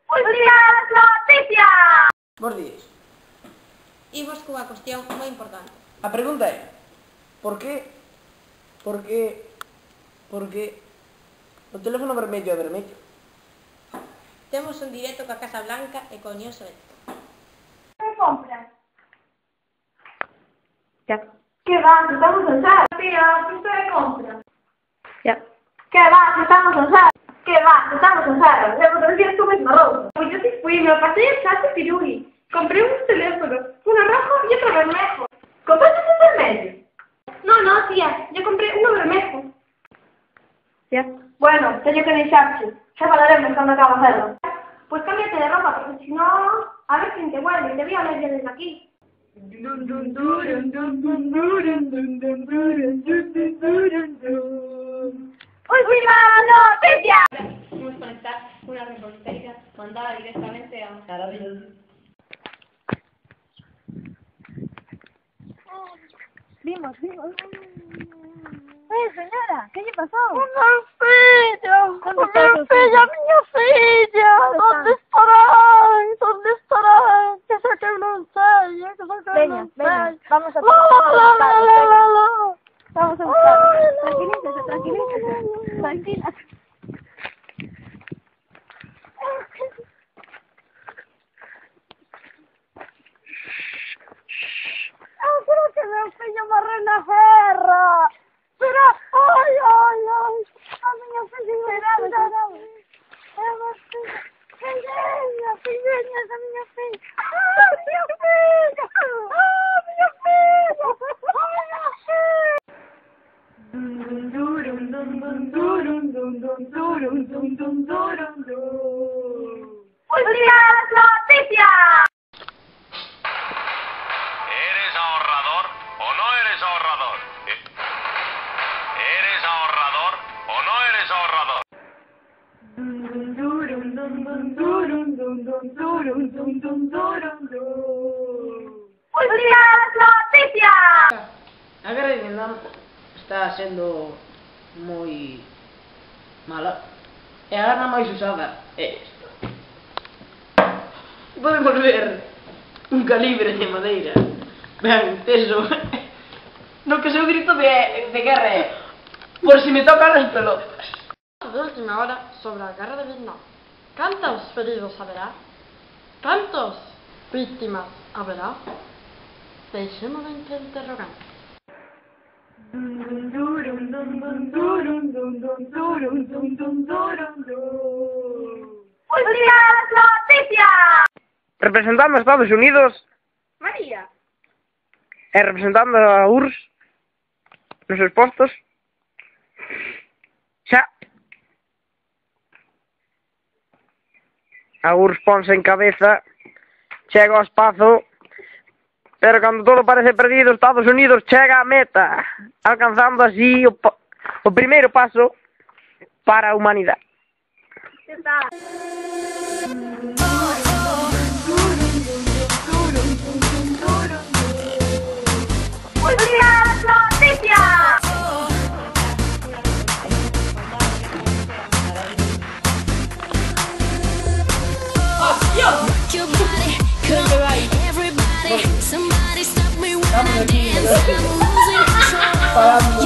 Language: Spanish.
Últimas noticias! Bos días. Imos cunha cuestión moi importante. A pregunta é: por que o teléfono vermello é vermello? Temos un directo coa Casa Blanca e co Unión Soviética. ¿Qué compras? Ya. ¿Qué va? Si estamos en sala. Tía, ¿qué de compra? Ya. ¿Qué va? Si estamos en sala. ¿Qué va? Si estamos en sala. Le fotografías tú misma rosa. Pues yo sí fui, me pasé el chato piruli. Compré un teléfono, uno rojo y otro bermejo. ¿Compraste un vermelho? No, tía, yo compré uno bermejo. Ya. Bueno, tengo que deixarte. Ya hablaremos cuando acabo de hacerlo. Pues cámbiate de ropa, porque si no, a ver quién te vuelve. Te voy a ver desde aquí. ¡Última noticia! Vamos a conectar una reportera mandada directamente a Arabia. Vimos. Señora, ¿qué le pasó? ¡Una filla! ¡Miña filla! ¿Dónde ¿Dónde estarán? Que sé que non sei, Venga, vamos a Vamos a buscar. Tranquila. Creo que meu fillo morreu na guerra. Pero, ai. A miña filla. Filhinha, a miña filla. A miña Últimas noticias. ¿Eres ahorrador o no eres ahorrador? ¿Eres ahorrador o no eres ahorrador? Últimas noticias. A guerra de Vietnam está sendo moi mala. E a arma máis usada é esta. Podemos ver un calibre de madeira ben teso no que seu grito de guerra é: por si me tocan las pelotas. De última hora sobre a guerra de Vietnam. Cantos feridos haberá? Cantos víctimas haberá? Deixemos de entre interrogantes. Últimas noticias. Representando a Estados Unidos María. e representando a URSS nos seus postos, xa a URSS ponse en cabeza, chega ao espazo, pero cando todo parece perdido, Estados Unidos chega á meta, alcanzando así o primeiro paso para a humanidade. ¿Qué tal? Últimas noticias. Your body, come everybody, somebody stop me when I dance, I'm losing control.